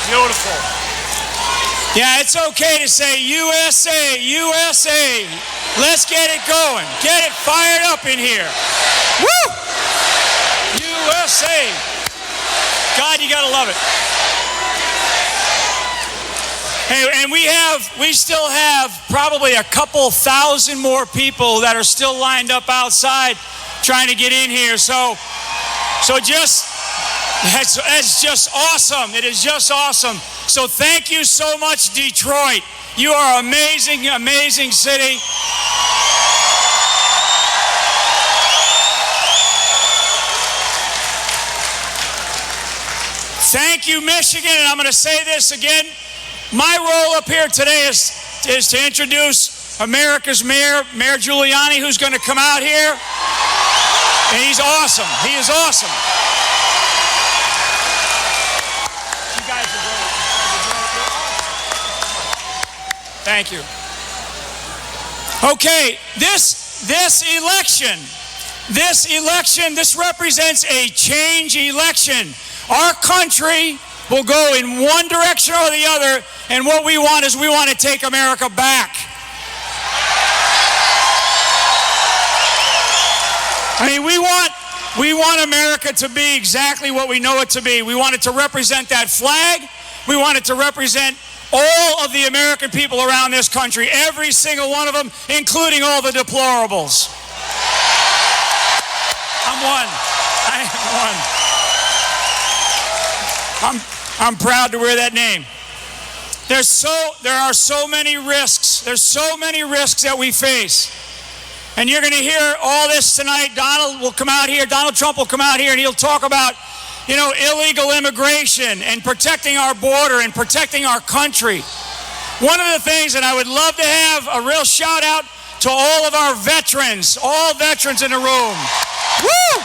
Beautiful. Yeah, it's okay to say USA, USA. Let's get it going. Get it fired up in here. Woo! USA. God, you gotta love it. Hey, and we still have probably a couple thousand more people that are still lined up outside trying to get in here. So just, it's just awesome. It is just awesome. So thank you so much, Detroit. You are amazing, amazing city. Thank you, Michigan. And I'm going to say this again. My role up here today is to introduce America's mayor, Mayor Giuliani, who's going to come out here. And he's awesome. He is awesome. You guys are great. Thank you. Okay, this election represents a change election. Our country will go in one direction or the other, and what we want is we want to take America back. I mean, we want America to be exactly what we know it to be. We want it to represent that flag. We want it to represent all of the American people around this country, every single one of them, including all the deplorables. I'm one. I am one. I'm proud to wear that name. There are so many risks. There's so many risks that we face. And you're going to hear all this tonight. Donald Trump will come out here and he'll talk about, illegal immigration and protecting our border and protecting our country. One of the things that I would love to have a real shout out to all of our veterans, all veterans in the room. Woo!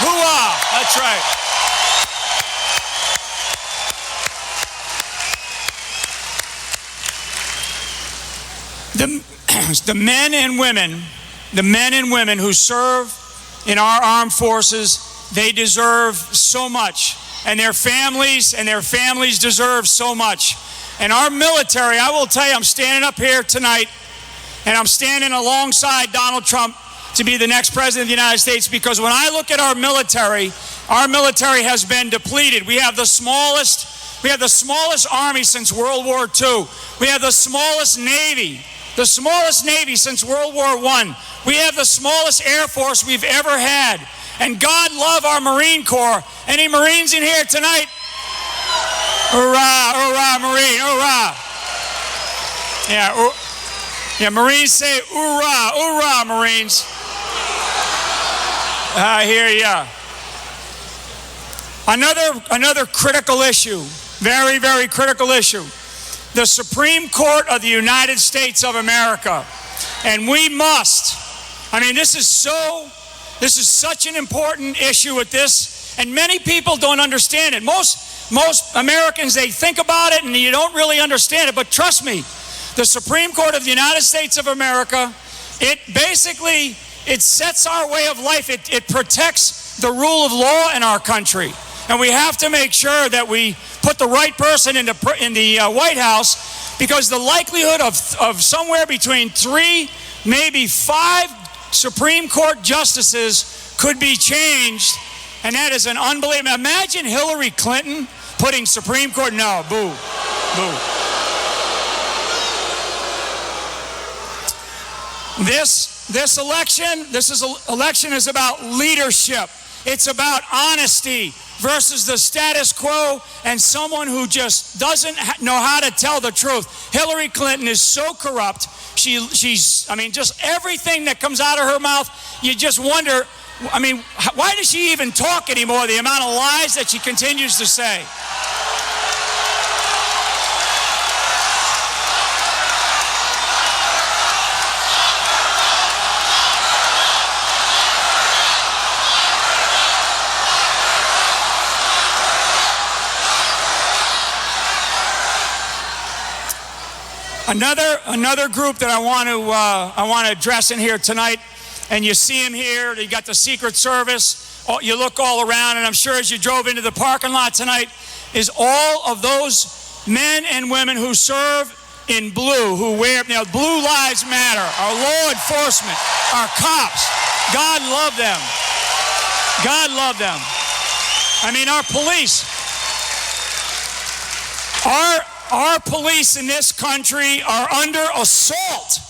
Hoo-ah! That's right. The men and women who serve in our armed forces, they deserve so much. And their families deserve so much. And our military, I will tell you, I'm standing up here tonight, and I'm standing alongside Donald Trump to be the next president of the United States, because when I look at our military has been depleted. We have the smallest army since World War II. We have the smallest Navy since World War I. We have the smallest Air Force we've ever had. And God love our Marine Corps. Any Marines in here tonight? Hoorah, hoorah, Marine, hoorah. Yeah, Marines say hoorah, hoorah, Marines. I hear ya. Another critical issue, very, very critical issue. The Supreme Court of the United States of America. And we must, this is such an important issue with this, and many people don't understand it. Most Americans, they think about it and you don't really understand it, but trust me, the Supreme Court of the United States of America, it sets our way of life. It protects the rule of law in our country. And we have to make sure that we put the right person in the White House, because the likelihood of somewhere between 3, maybe 5 Supreme Court justices could be changed, and that is an unbelievable. Imagine Hillary Clinton putting Supreme Court. No, boo, boo. This election is about leadership. It's about honesty versus the status quo and someone who just doesn't know how to tell the truth. Hillary Clinton is so corrupt. She's just everything that comes out of her mouth, you just wonder, why does she even talk anymore? The amount of lies that she continues to say. Another group that I want to address in here tonight, and you see them here. You got the Secret Service. You look all around, and I'm sure as you drove into the parking lot tonight, is all of those men and women who serve in blue, who wear, Blue Lives Matter, our law enforcement, our cops. God love them. God love them. I mean, our police. Our police in this country are under assault.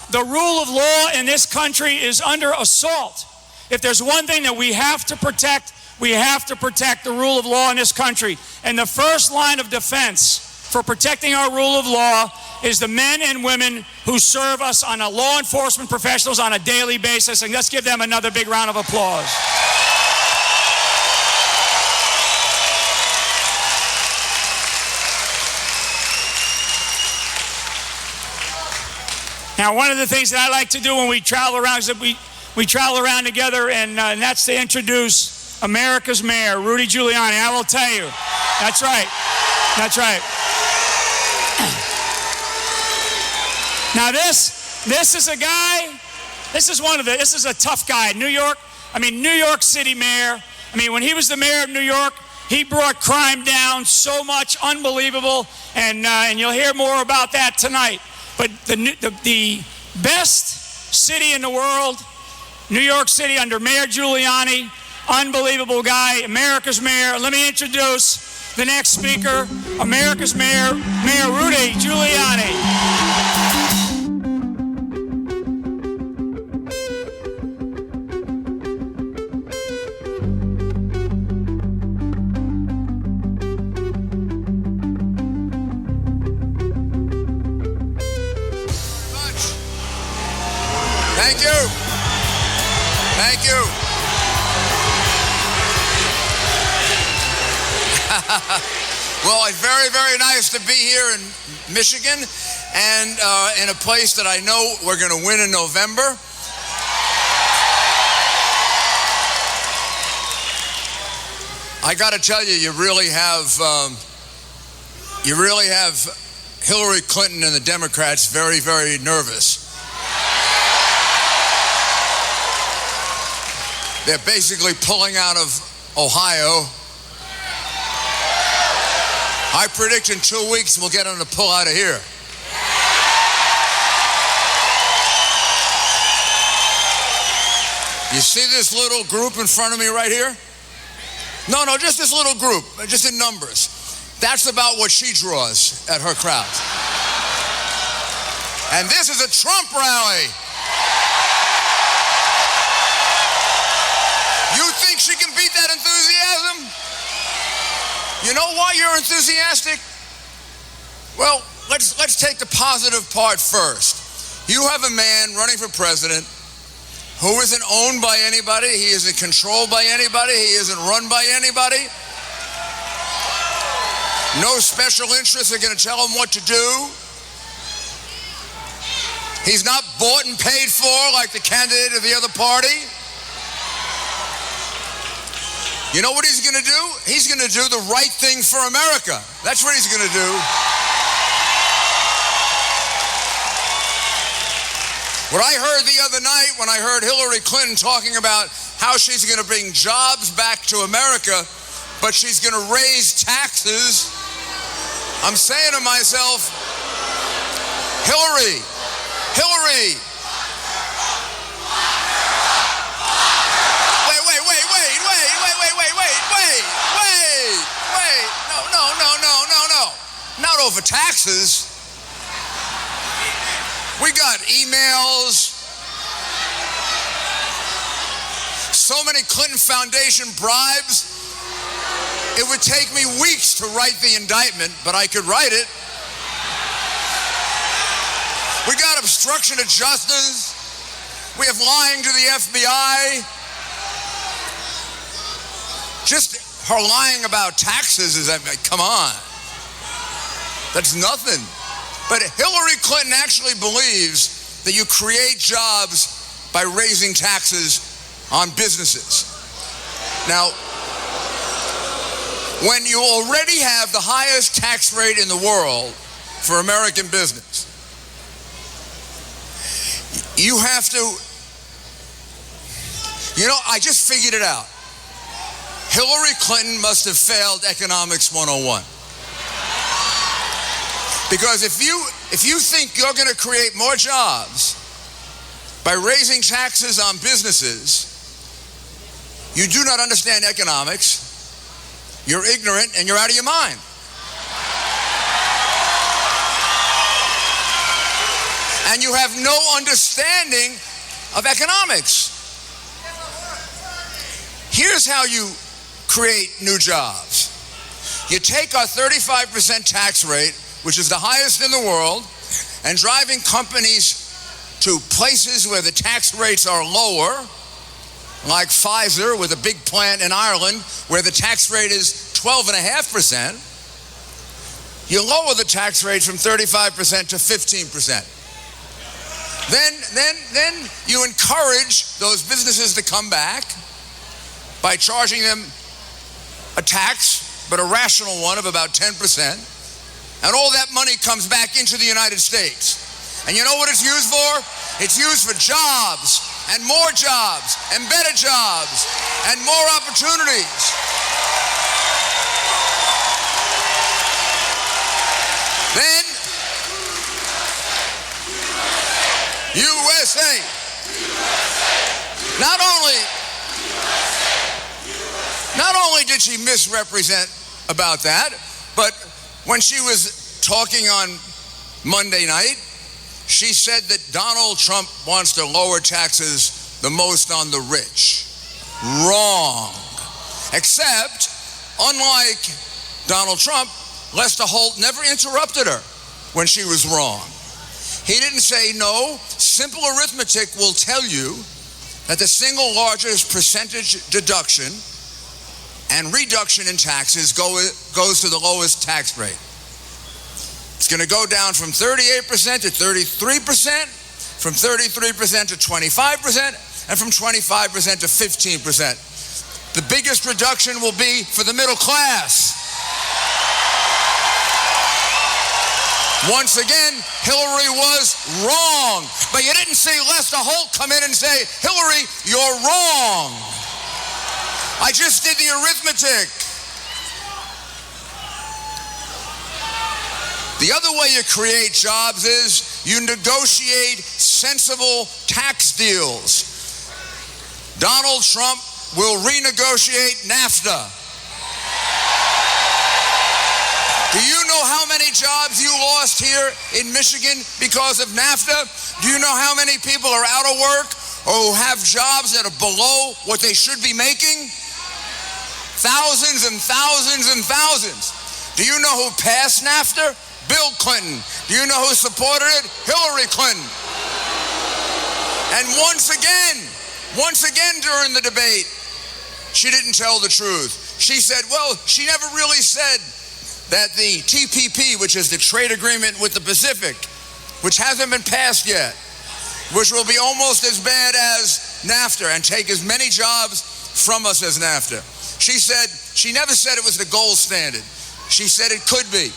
The rule of law in this country is under assault. If there's one thing that we have to protect the rule of law in this country. And the first line of defense for protecting our rule of law is the men and women who serve us on law enforcement professionals on a daily basis. And let's give them another big round of applause. Now, one of the things that I like to do when we travel around is that we travel around together, and that's to introduce America's mayor, Rudy Giuliani. I will tell you, that's right. That's right. Now, this is a guy. This is a tough guy. New York City mayor. I mean, when he was the mayor of New York, he brought crime down so much, unbelievable, and you'll hear more about that tonight. But the best city in the world, New York City, under Mayor Giuliani, unbelievable guy, America's mayor. Let me introduce the next speaker, America's mayor, Mayor Rudy Giuliani. Thank you. Thank you. Well, it's very, very nice to be here in Michigan and in a place that I know we're going to win in November. I got to tell you, you really have Hillary Clinton and the Democrats very, very nervous. They're basically pulling out of Ohio. I predict in 2 weeks we'll get them to pull out of here. You see this little group in front of me right here? No, just this little group, just in numbers. That's about what she draws at her crowds. And this is a Trump rally. You think she can beat that enthusiasm? You know why you're enthusiastic? Well, let's take the positive part first. You have a man running for president who isn't owned by anybody, he isn't controlled by anybody, he isn't run by anybody. No special interests are going to tell him what to do. He's not bought and paid for like the candidate of the other party. You know what he's going to do? He's going to do the right thing for America. That's what he's going to do. What I heard the other night when I heard Hillary Clinton talking about how she's going to bring jobs back to America, but she's going to raise taxes, I'm saying to myself, Hillary, no. Not over taxes. We got emails. So many Clinton Foundation bribes. It would take me weeks to write the indictment, but I could write it. We got obstruction of justice. We have lying to the FBI. Just her lying about taxes is, come on. That's nothing. But Hillary Clinton actually believes that you create jobs by raising taxes on businesses. Now, when you already have the highest tax rate in the world for American business, you have to, I just figured it out. Hillary Clinton must have failed Economics 101. Because if you think you're going to create more jobs by raising taxes on businesses, you do not understand economics, you're ignorant, and you're out of your mind. And you have no understanding of economics. Here's how you create new jobs. You take our 35% tax rate, which is the highest in the world, and driving companies to places where the tax rates are lower, like Pfizer with a big plant in Ireland where the tax rate is 12.5%, you lower the tax rate from 35% to 15%. Then you encourage those businesses to come back by charging them a tax, but a rational one of about 10%. And all that money comes back into the United States. And you know what it's used for? It's used for jobs, and more jobs, and better jobs, and more opportunities. Then, USA. Not only did she misrepresent about that, but when she was talking on Monday night, she said that Donald Trump wants to lower taxes the most on the rich. Wrong. Except, unlike Donald Trump, Lester Holt never interrupted her when she was wrong. He didn't say, no, simple arithmetic will tell you that the single largest percentage deduction and reduction in taxes goes to the lowest tax rate. It's going to go down from 38% to 33%, from 33% to 25%, and from 25% to 15%. The biggest reduction will be for the middle class. Once again, Hillary was wrong. But you didn't see Lester Holt come in and say, Hillary, you're wrong. I just did the arithmetic. The other way you create jobs is you negotiate sensible tax deals. Donald Trump will renegotiate NAFTA. Do you know how many jobs you lost here in Michigan because of NAFTA? Do you know how many people are out of work or who have jobs that are below what they should be making? Thousands and thousands and thousands. Do you know who passed NAFTA? Bill Clinton. Do you know who supported it? Hillary Clinton. And once again during the debate, she didn't tell the truth. She said, well, she never really said that the TPP, which is the trade agreement with the Pacific, which hasn't been passed yet, which will be almost as bad as NAFTA and take as many jobs from us as NAFTA. She never said it was the gold standard. She said it could be.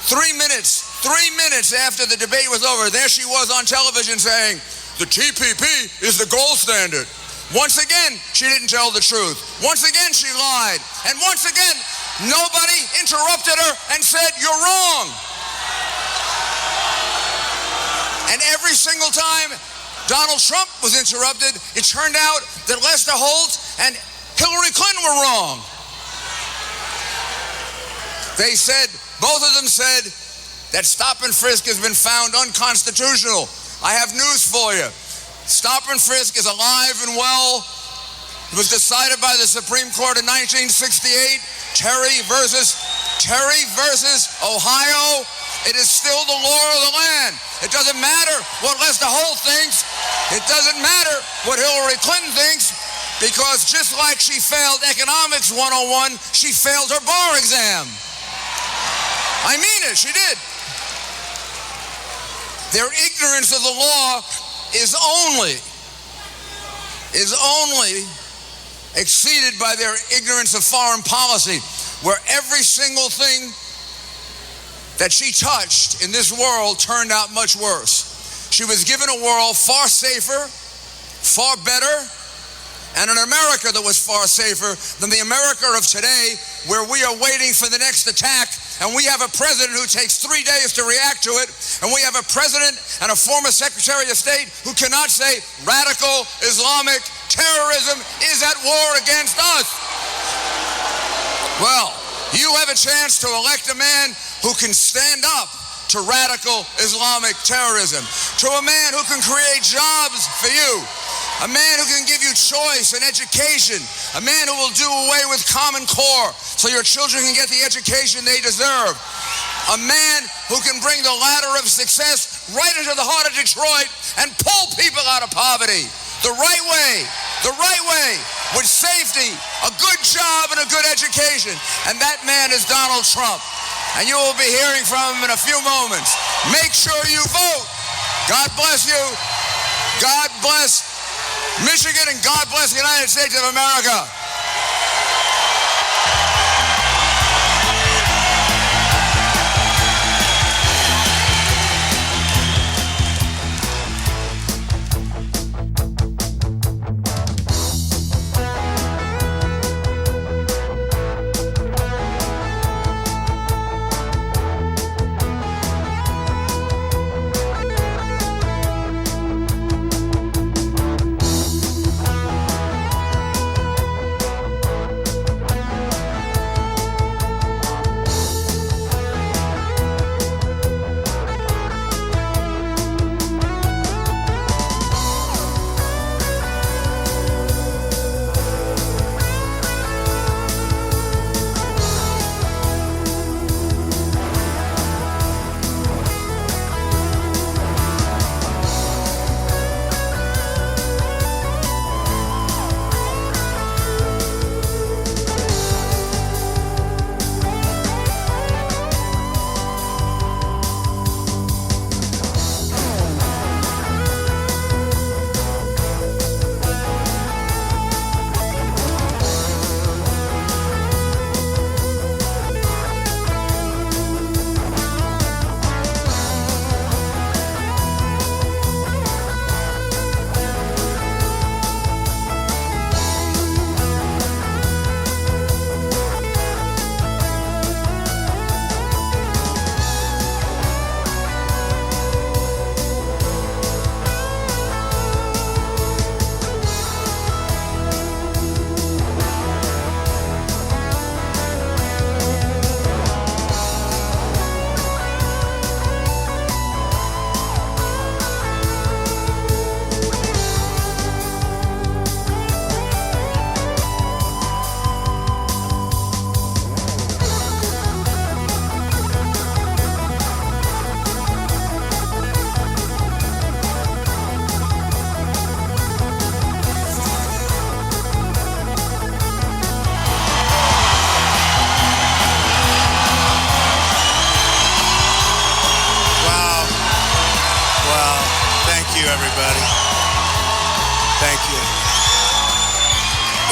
3 minutes after the debate was over, there she was on television saying, the TPP is the gold standard. Once again, she didn't tell the truth. Once again, she lied. And once again, nobody interrupted her and said, you're wrong. And every single time Donald Trump was interrupted, it turned out that Lester Holt and Hillary Clinton were wrong. Both of them said that stop and frisk has been found unconstitutional. I have news for you. Stop and frisk is alive and well. It was decided by the Supreme Court in 1968. Terry versus Ohio. It is still the law of the land. It doesn't matter what Lester Holt thinks. It doesn't matter what Hillary Clinton thinks, because just like she failed Economics 101, she failed her bar exam. I mean it, she did. Their ignorance of the law is only exceeded by their ignorance of foreign policy, where every single thing that she touched in this world turned out much worse. She was given a world far safer, far better, and an America that was far safer than the America of today, where we are waiting for the next attack, and we have a president who takes 3 days to react to it, and we have a president and a former Secretary of State who cannot say radical Islamic terrorism is at war against us. Well, you have a chance to elect a man who can stand up to radical Islamic terrorism, to a man who can create jobs for you, a man who can give you choice and education, a man who will do away with Common Core so your children can get the education they deserve, a man who can bring the ladder of success right into the heart of Detroit and pull people out of poverty. The right way, with safety, a good job, and a good education. And that man is Donald Trump. And you will be hearing from him in a few moments. Make sure you vote. God bless you. God bless Michigan, and God bless the United States of America.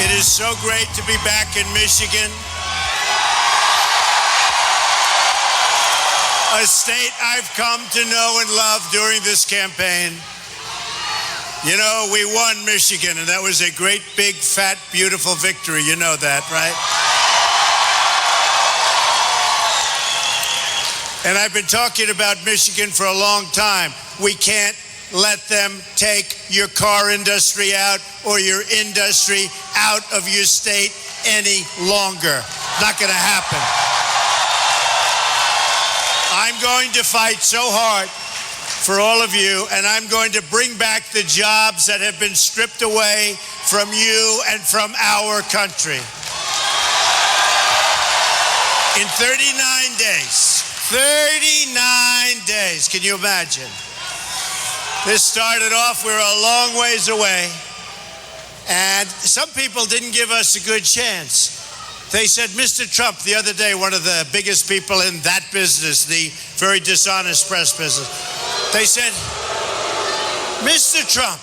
It is so great to be back in Michigan, a state I've come to know and love during this campaign. You know, we won Michigan, and that was a great, big, fat, beautiful victory. You know that, right? And I've been talking about Michigan for a long time. We can't let them take your car industry out or your industry out of your state any longer. Not going to happen. I'm going to fight so hard for all of you, and I'm going to bring back the jobs that have been stripped away from you and from our country. In 39 days. 39 days. Can you imagine? This started off, we were a long ways away, and some people didn't give us a good chance. They said, Mr. Trump, the other day, one of the biggest people in that business, the very dishonest press business, they said, Mr. Trump,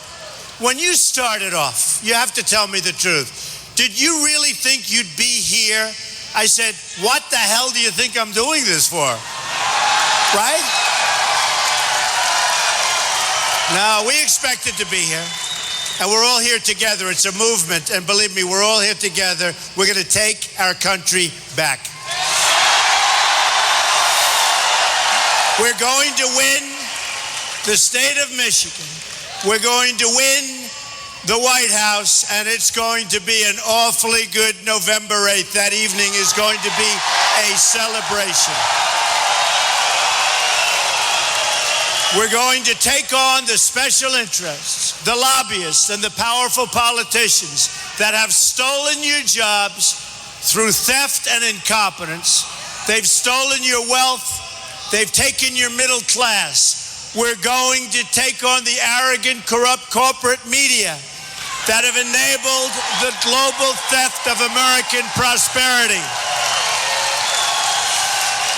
when you started off, you have to tell me the truth. Did you really think you'd be here? I said, what the hell do you think I'm doing this for? Right? No, we expected to be here. And we're all here together. It's a movement, and believe me, we're all here together. We're going to take our country back. We're going to win the state of Michigan. We're going to win the White House, and it's going to be an awfully good November 8th. That evening is going to be a celebration. We're going to take on the special interests, the lobbyists, and the powerful politicians that have stolen your jobs through theft and incompetence. They've stolen your wealth. They've taken your middle class. We're going to take on the arrogant, corrupt corporate media that have enabled the global theft of American prosperity.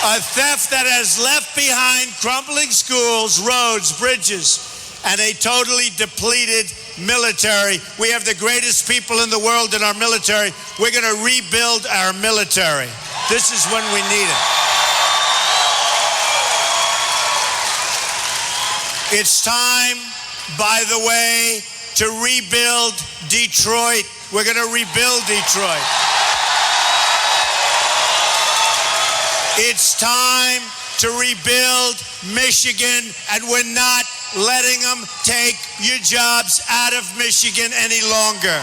A theft that has left behind crumbling schools, roads, bridges, and a totally depleted military. We have the greatest people in the world in our military. We're going to rebuild our military. This is when we need it. It's time, by the way, to rebuild Detroit. We're going to rebuild Detroit. It's time to rebuild Michigan, and we're not letting them take your jobs out of Michigan any longer.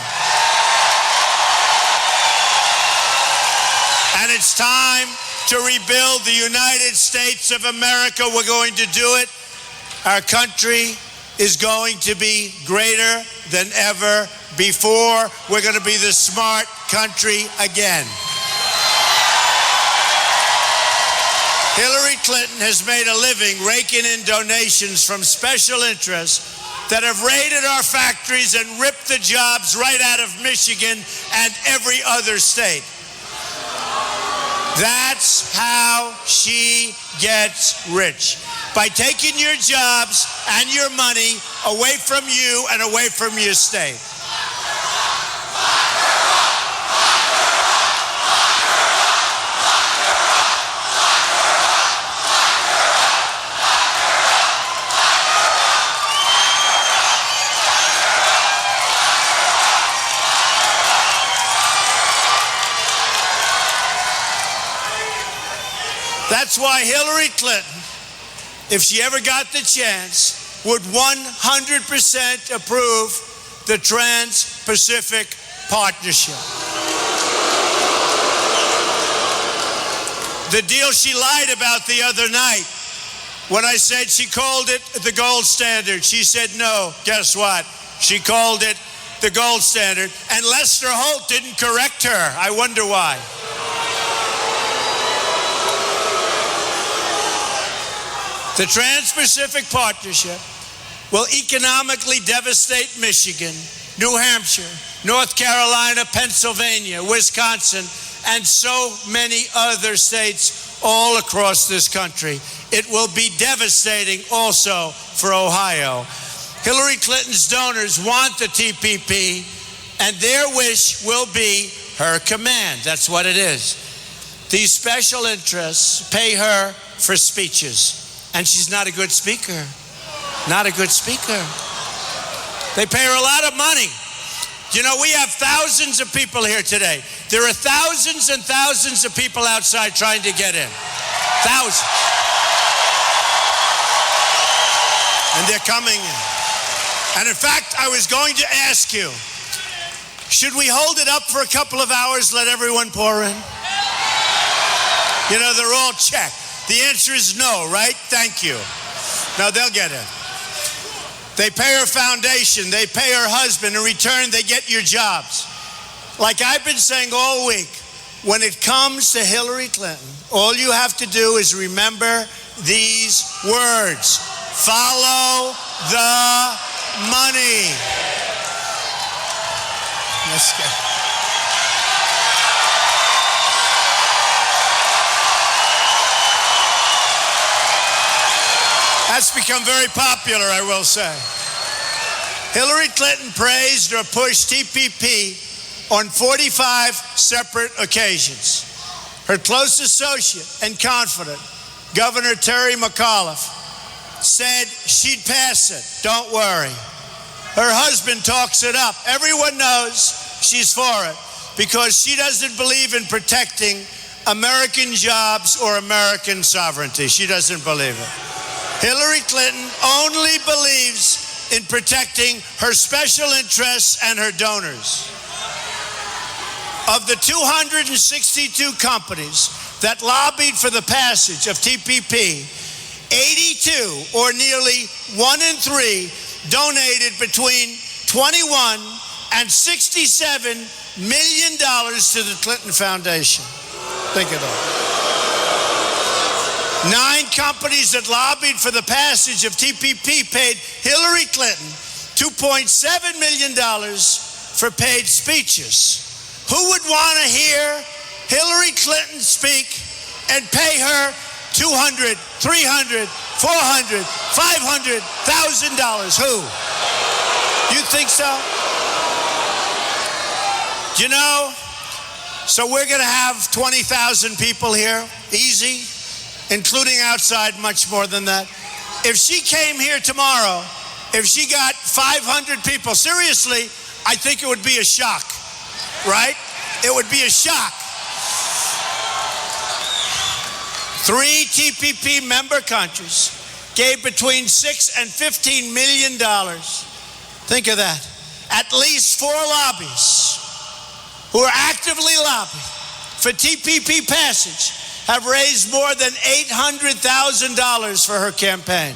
And it's time to rebuild the United States of America. We're going to do it. Our country is going to be greater than ever before. We're going to be the smart country again. Hillary Clinton has made a living raking in donations from special interests that have raided our factories and ripped the jobs right out of Michigan and every other state. That's how she gets rich. By taking your jobs and your money away from you and away from your state. That's why Hillary Clinton, if she ever got the chance, would 100% approve the Trans-Pacific Partnership. The deal she lied about the other night, when I said she called it the gold standard, she said no. Guess what? She called it the gold standard, and Lester Holt didn't correct her. I wonder why. The Trans-Pacific Partnership will economically devastate Michigan, New Hampshire, North Carolina, Pennsylvania, Wisconsin, and so many other states all across this country. It will be devastating also for Ohio. Hillary Clinton's donors want the TPP, and their wish will be her command. That's what it is. These special interests pay her for speeches. And she's not a good speaker. Not a good speaker. They pay her a lot of money. You know, we have thousands of people here today. There are thousands and thousands of people outside trying to get in. Thousands. And they're coming in. And in fact, I was going to ask you, should we hold it up for a couple of hours, let everyone pour in? You know, they're all checked. The answer is no, right? Thank you. Now they'll get in. They pay her foundation. They pay her husband. In return, they get your jobs. Like I've been saying all week, when it comes to Hillary Clinton, all you have to do is remember these words. Follow the money. Let's go. That's become very popular, I will say. Hillary Clinton praised or pushed TPP on 45 separate occasions. Her close associate and confidant, Governor Terry McAuliffe, said she'd pass it. Don't worry. Her husband talks it up. Everyone knows she's for it because she doesn't believe in protecting American jobs or American sovereignty. She doesn't believe it. Hillary Clinton only believes in protecting her special interests and her donors. Of the 262 companies that lobbied for the passage of TPP, 82, or nearly 1 in 3, donated between $21 and $67 million to the Clinton Foundation. Think of that. 9 companies that lobbied for the passage of TPP paid Hillary Clinton $2.7 million for paid speeches. Who would want to hear Hillary Clinton speak and pay her $200,000, $300,000, $400,000, $500,000? Who? You think so? You know, so we're going to have 20,000 people here, easy, including outside much more than that. If she came here tomorrow, if she got 500 people, seriously, I think it would be a shock, right? It would be a shock. 3 TPP member countries gave between $6 and $15 million. Think of that. At least 4 lobbies who are actively lobbying for TPP passage have raised more than $800,000 for her campaign.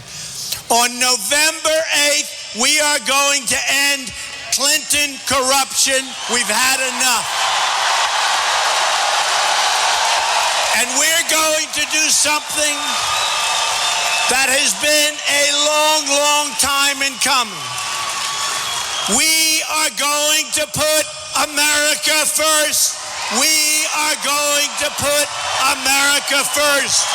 On November 8th, we are going to end Clinton corruption. We've had enough. And we're going to do something that has been a long, long time in coming. We are going to put America first. We are going to put America first.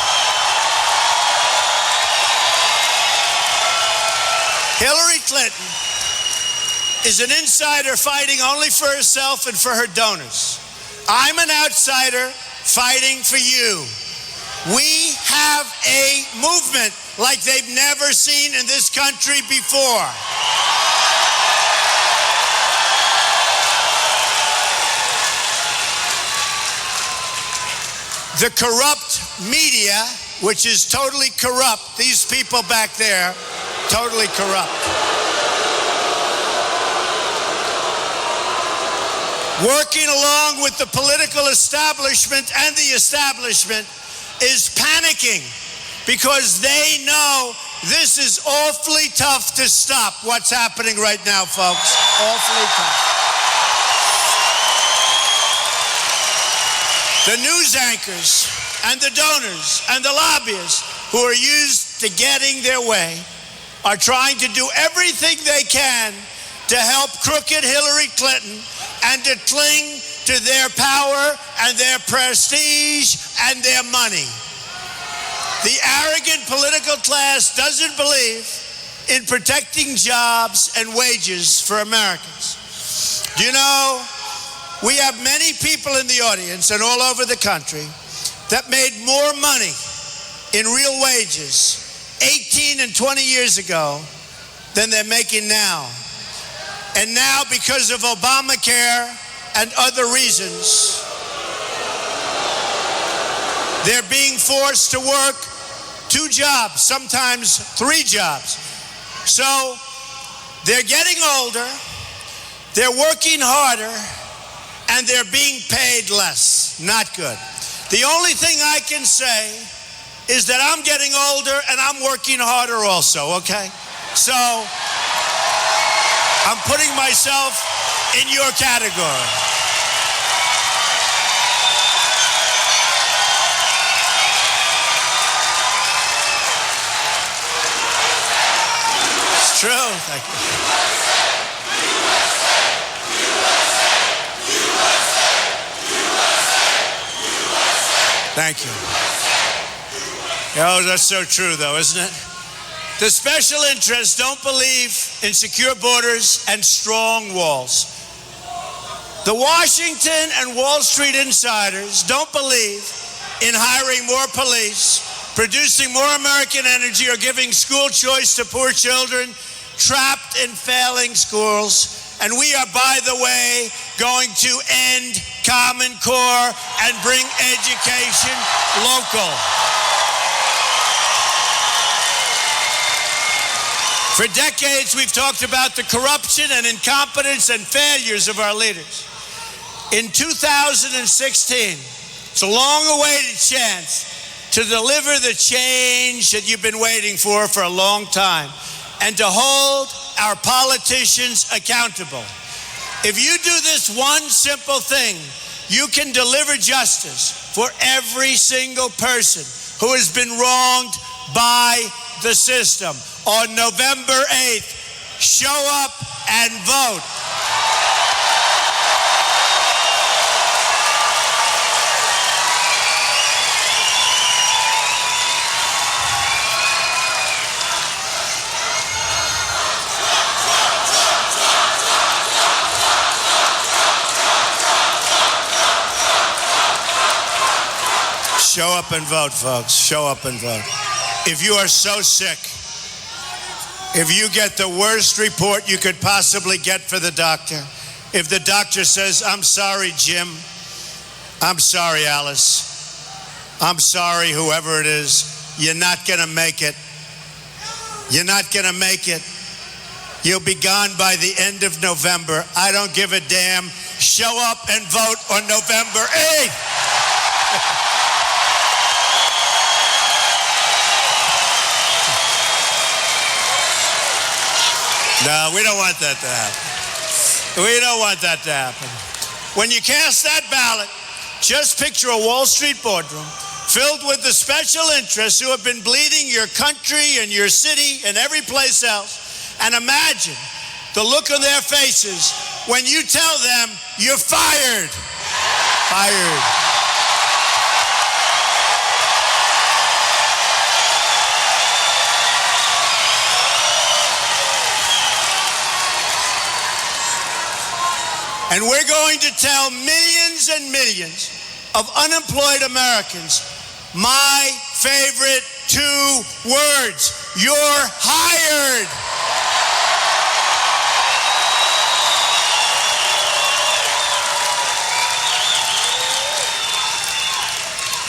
Hillary Clinton is an insider fighting only for herself and for her donors. I'm an outsider fighting for you. We have a movement like they've never seen in this country before. The corrupt media, which is totally corrupt, these people back there, totally corrupt. Working along with the political establishment and the establishment is panicking because they know this is awfully tough to stop. What's happening right now, folks? Awfully tough. The news anchors and the donors and the lobbyists who are used to getting their way are trying to do everything they can to help crooked Hillary Clinton and to cling to their power and their prestige and their money. The arrogant political class doesn't believe in protecting jobs and wages for Americans. Do you know, we have many people in the audience and all over the country that made more money in real wages 18 and 20 years ago than they're making now. And now, because of Obamacare and other reasons, they're being forced to work 2 jobs, sometimes 3 jobs. So they're getting older, they're working harder, and they're being paid less. Not good. The only thing I can say is that I'm getting older and I'm working harder also, okay? So I'm putting myself in your category. It's true. Thank you. Thank you. Oh, that's so true, though, isn't it? The special interests don't believe in secure borders and strong walls. The Washington and Wall Street insiders don't believe in hiring more police, producing more American energy, or giving school choice to poor children, trapped in failing schools. And we are, by the way, going to end Common Core and bring education local. For decades, we've talked about the corruption and incompetence and failures of our leaders. In 2016, it's a long-awaited chance to deliver the change that you've been waiting for a long time and to hold our politicians accountable. If you do this one simple thing, you can deliver justice for every single person who has been wronged by the system. On November 8th, show up and vote. Show up and vote, folks. Show up and vote. If you are so sick, if you get the worst report you could possibly get for the doctor, if the doctor says, I'm sorry, Jim, I'm sorry, Alice, I'm sorry, whoever it is, you're not going to make it. You're not going to make it. You'll be gone by the end of November. I don't give a damn. Show up and vote on November 8th. No, we don't want that to happen. We don't want that to happen. When you cast that ballot, just picture a Wall Street boardroom filled with the special interests who have been bleeding your country and your city and every place else, and imagine the look on their faces when you tell them you're fired. Fired. And we're going to tell millions and millions of unemployed Americans my favorite 2 words: you're hired.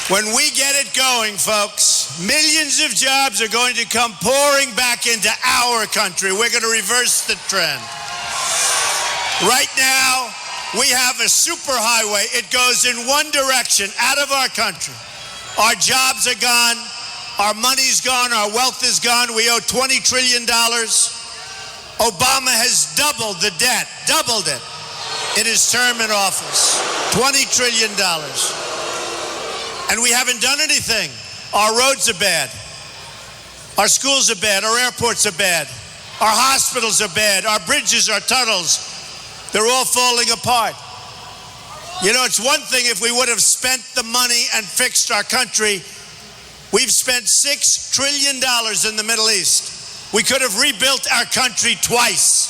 When we get it going, folks, millions of jobs are going to come pouring back into our country. We're going to reverse the trend. Right now, we have a superhighway. It goes in one direction, out of our country. Our jobs are gone. Our money's gone. Our wealth is gone. We owe $20 trillion. Obama has doubled the debt, doubled it in his term in office. $20 trillion. And we haven't done anything. Our roads are bad. Our schools are bad. Our airports are bad. Our hospitals are bad. Our bridges, our tunnels, they're all falling apart. You know, it's one thing if we would have spent the money and fixed our country. We've spent $6 trillion in the Middle East. We could have rebuilt our country twice.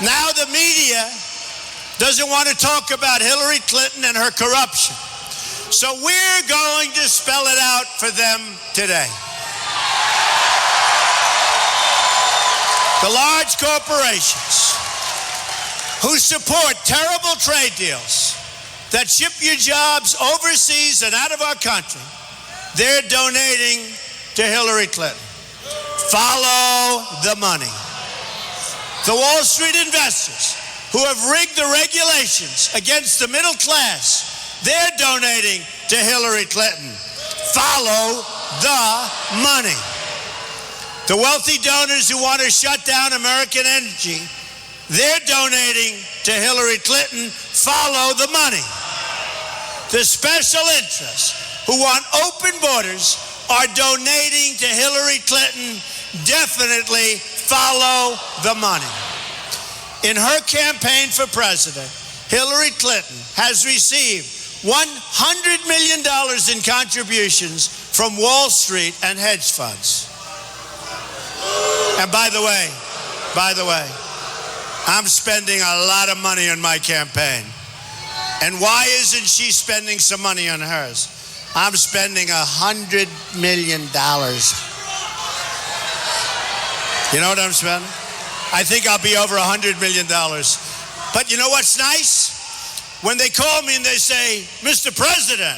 Now the media doesn't want to talk about Hillary Clinton and her corruption. So we're going to spell it out for them today. The large corporations who support terrible trade deals that ship your jobs overseas and out of our country, they're donating to Hillary Clinton. Follow the money. The Wall Street investors who have rigged the regulations against the middle class, they're donating to Hillary Clinton. Follow the money. The wealthy donors who want to shut down American energy, they're donating to Hillary Clinton. Follow the money. The special interests who want open borders are donating to Hillary Clinton. Definitely follow the money. In her campaign for president, Hillary Clinton has received $100 million in contributions from Wall Street and hedge funds. And by the way, I'm spending a lot of money on my campaign. And why isn't she spending some money on hers? I'm spending $100 million. You know what I'm spending? I think I'll be over $100 million. But you know what's nice? When they call me and they say, Mr. President,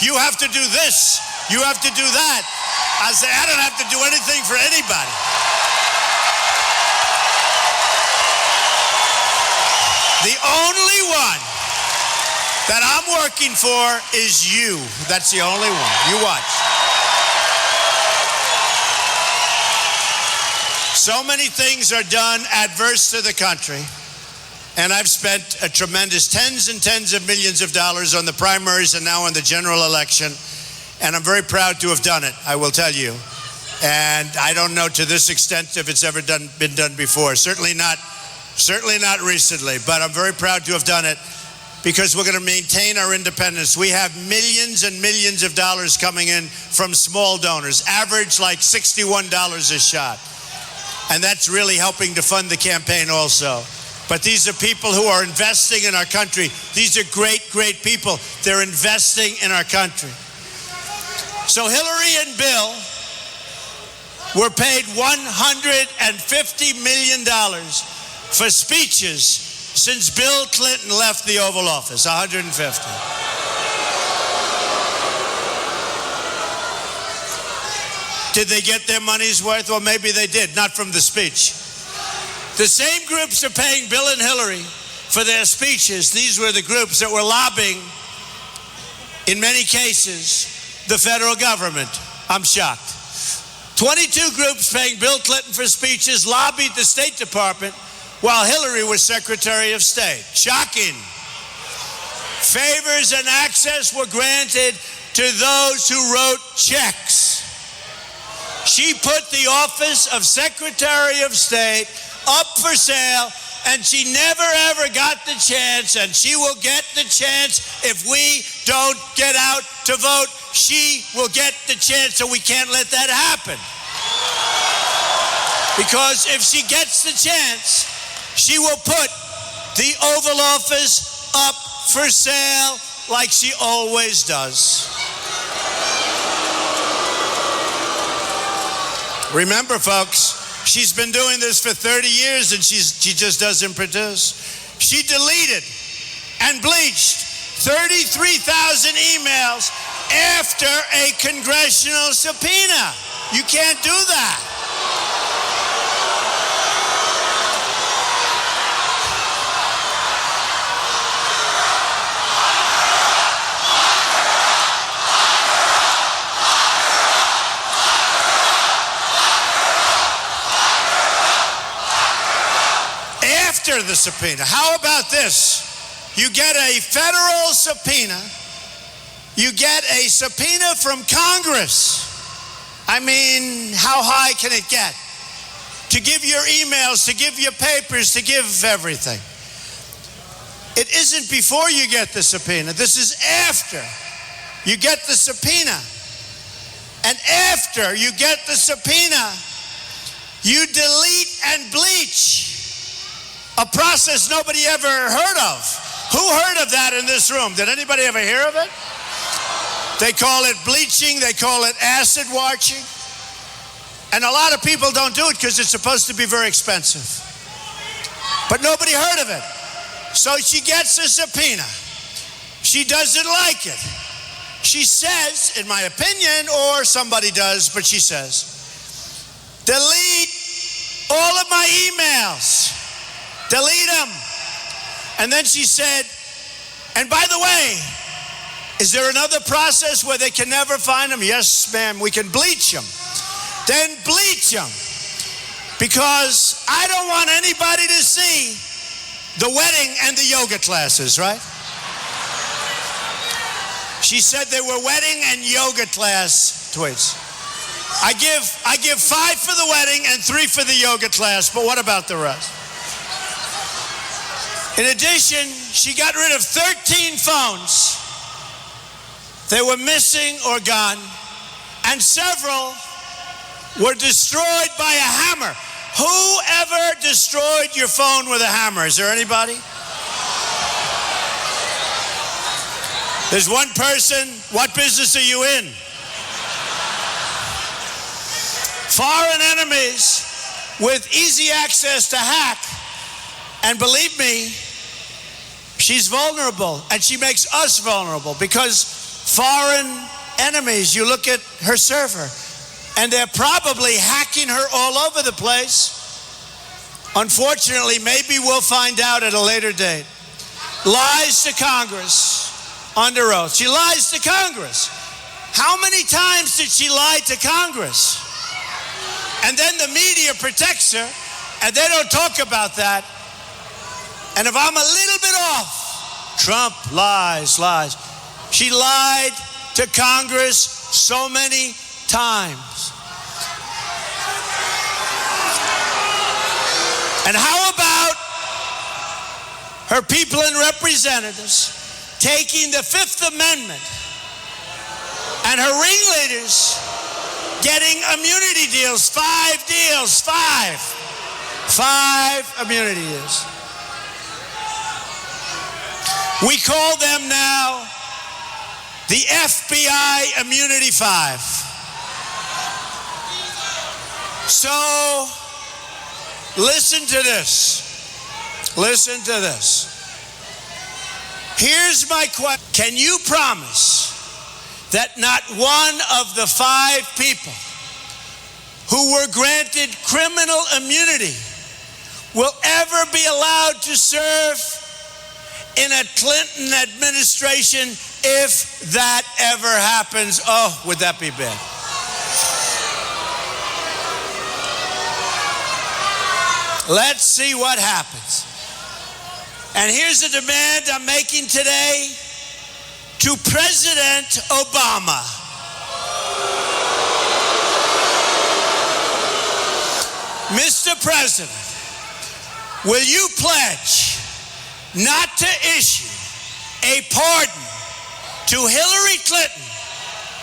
you have to do this, you have to do that. I say, I don't have to do anything for anybody. The only one that I'm working for is you. That's the only one. You watch. So many things are done adverse to the country, and I've spent a tremendous tens and tens of millions of dollars on the primaries and now on the general election, and I'm very proud to have done it, I will tell you. And I don't know to this extent if it's ever been done before. Certainly not recently, but I'm very proud to have done it because we're going to maintain our independence. We have millions and millions of dollars coming in from small donors, average like $61 a shot. And that's really helping to fund the campaign also. But these are people who are investing in our country. These are great, great people. They're investing in our country. So Hillary and Bill were paid $150 million for speeches since Bill Clinton left the Oval Office. 150. Did they get their money's worth? Well, maybe they did, not from the speech. The same groups are paying Bill and Hillary for their speeches. These were the groups that were lobbying, in many cases, the federal government. I'm shocked. 22 groups paying Bill Clinton for speeches lobbied the State Department while Hillary was Secretary of State. Shocking. Favors and access were granted to those who wrote checks. She put the office of Secretary of State up for sale, and she never ever got the chance, and she will get the chance if we don't get out to vote. She will get the chance, so we can't let that happen. Because if she gets the chance, she will put the Oval Office up for sale like she always does. Remember, folks, she's been doing this for 30 years and she just doesn't produce. She deleted and bleached 33,000 emails after a congressional subpoena. You can't do that. After the subpoena. How about this? You get a federal subpoena. You get a subpoena from Congress. I mean, how high can it get? To give your emails, to give your papers, to give everything. It isn't before you get the subpoena. This is after you get the subpoena. And after you get the subpoena, you delete and bleach. A process nobody ever heard of. Who heard of that in this room? Did anybody ever hear of it? They call it bleaching. They call it acid washing. And a lot of people don't do it because it's supposed to be very expensive. But nobody heard of it. So she gets a subpoena. She doesn't like it. She says, in my opinion, or somebody does, but she says, delete all of my emails. Delete them. And then she said, and by the way, is there another process where they can never find them? Yes, ma'am, we can bleach them. Then bleach them. Because I don't want anybody to see the wedding and the yoga classes, right? She said they were wedding and yoga class tweets. I give 5 for the wedding and 3 for the yoga class, but what about the rest? In addition, she got rid of 13 phones. They were missing or gone, and several were destroyed by a hammer. Who ever destroyed your phone with a hammer? Is there anybody? There's one person. What business are you in? Foreign enemies with easy access to hack. And believe me, she's vulnerable, and she makes us vulnerable because foreign enemies, you look at her server, and they're probably hacking her all over the place. Unfortunately, maybe we'll find out at a later date. Lies to Congress under oath. She lies to Congress. How many times did she lie to Congress? And then the media protects her, and they don't talk about that. And if I'm a little bit off, Trump lies. She lied to Congress so many times. And how about her people and representatives taking the Fifth Amendment and her ringleaders getting immunity deals, 5 deals, five immunity deals. We call them now the FBI Immunity 5. So, listen to this. Here's my question. Can you promise that not one of the 5 people who were granted criminal immunity will ever be allowed to serve in a Clinton administration if that ever happens? Oh, would that be bad? Let's see what happens. And here's a demand I'm making today to President Obama. Mr. President, will you pledge not to issue a pardon to Hillary Clinton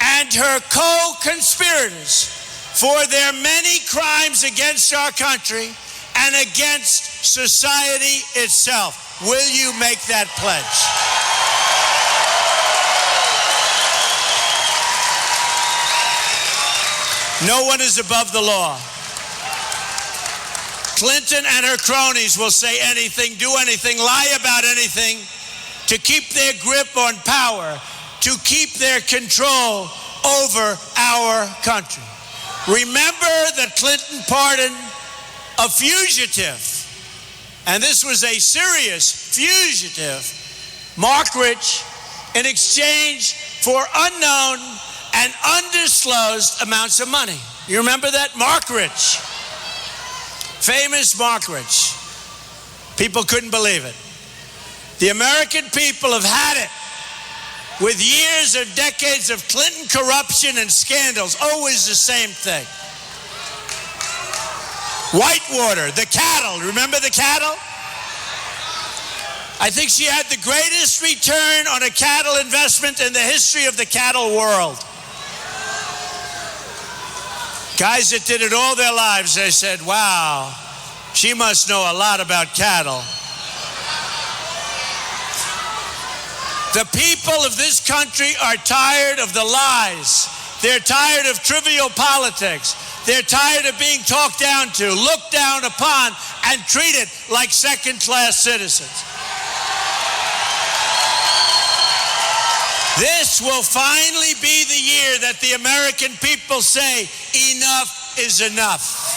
and her co-conspirators for their many crimes against our country and against society itself? Will you make that pledge? No one is above the law. Clinton and her cronies will say anything, do anything, lie about anything to keep their grip on power, to keep their control over our country. Remember the Clinton pardon a fugitive, and this was a serious fugitive, Mark Rich, in exchange for unknown and undisclosed amounts of money. You remember that? Mark Rich. Famous Mark Rich. People couldn't believe it. The American people have had it with years or decades of Clinton corruption and scandals, always the same thing. Whitewater, the cattle, remember the cattle? I think she had the greatest return on a cattle investment in the history of the cattle world. Guys that did it all their lives, they said, wow, she must know a lot about cattle. The people of this country are tired of the lies. They're tired of trivial politics. They're tired of being talked down to, looked down upon, and treated like second-class citizens. This will finally be the year that the American people say, enough is enough.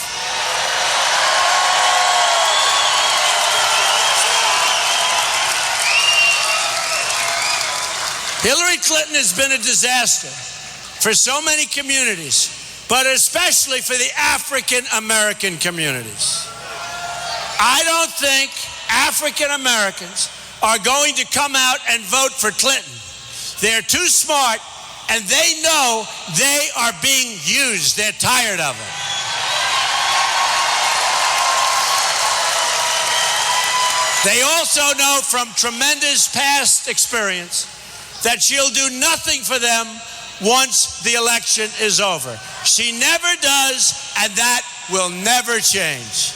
Hillary Clinton has been a disaster for so many communities, but especially for the African American communities. I don't think African Americans are going to come out and vote for Clinton. They're too smart, and they know they are being used. They're tired of it. They also know from tremendous past experience that she'll do nothing for them once the election is over. She never does, and that will never change.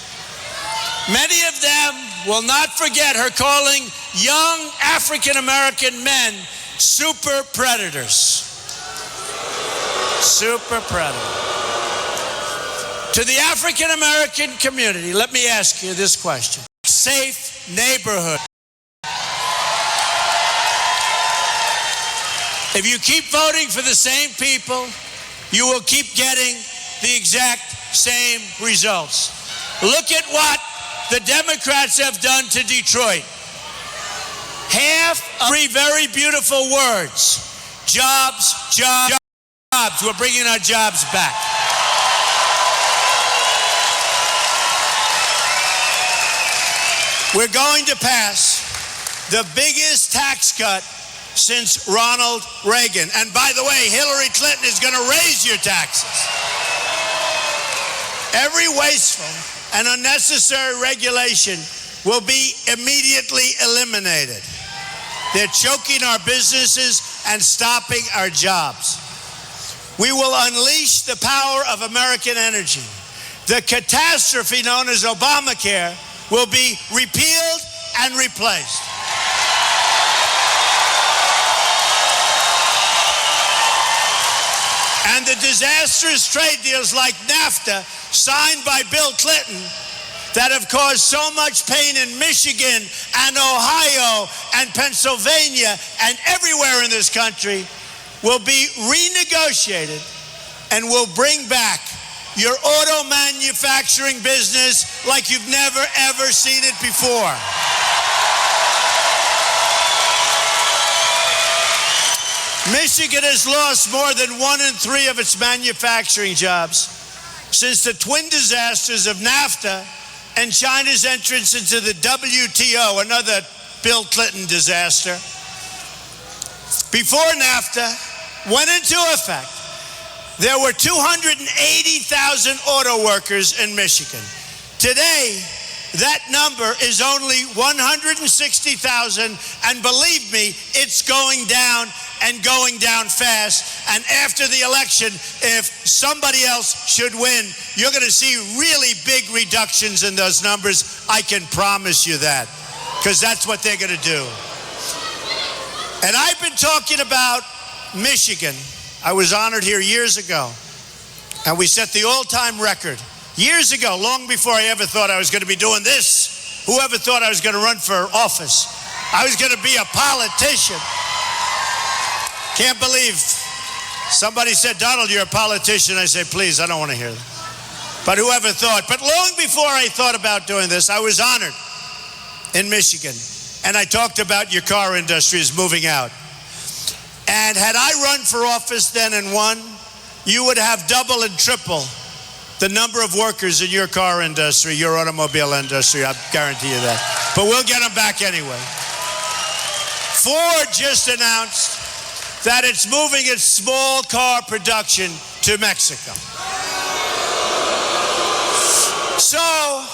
Many of them will not forget her calling young African American men super predators. Super predators. To the African American community, let me ask you this question. Safe neighborhood. If you keep voting for the same people, you will keep getting the exact same results. Look at what the Democrats have done to Detroit. Half of 3 very beautiful words. Jobs, jobs, jobs. We're bringing our jobs back. We're going to pass the biggest tax cut since Ronald Reagan. And by the way, Hillary Clinton is going to raise your taxes. Every wasteful and unnecessary regulation will be immediately eliminated. They're choking our businesses and stopping our jobs. We will unleash the power of American energy. The catastrophe known as Obamacare will be repealed and replaced. And the disastrous trade deals like NAFTA, signed by Bill Clinton, that have caused so much pain in Michigan and Ohio and Pennsylvania and everywhere in this country, will be renegotiated and will bring back your auto manufacturing business like you've never, ever seen it before. Michigan has lost more than 1 in 3 of its manufacturing jobs since the twin disasters of NAFTA and China's entrance into the WTO, another Bill Clinton disaster. Before NAFTA went into effect, there were 280,000 auto workers in Michigan. Today, that number is only 160,000, and believe me, it's going down and going down fast. And after the election, if somebody else should win, you're going to see really big reductions in those numbers. I can promise you that, because that's what they're going to do. And I've been talking about Michigan. I was honored here years ago, and we set the all-time record. Years ago, long before I ever thought I was going to be doing this. Whoever thought I was going to run for office? I was going to be a politician. Can't believe somebody said, Donald, you're a politician. I say, please, I don't want to hear that. But whoever thought. But long before I thought about doing this, I was honored in Michigan. And I talked about your car industry is moving out. And had I run for office then and won, you would have double and triple the number of workers in your car industry, your automobile industry. I guarantee you that. But we'll get them back anyway. Ford just announced that it's moving its small car production to Mexico. So,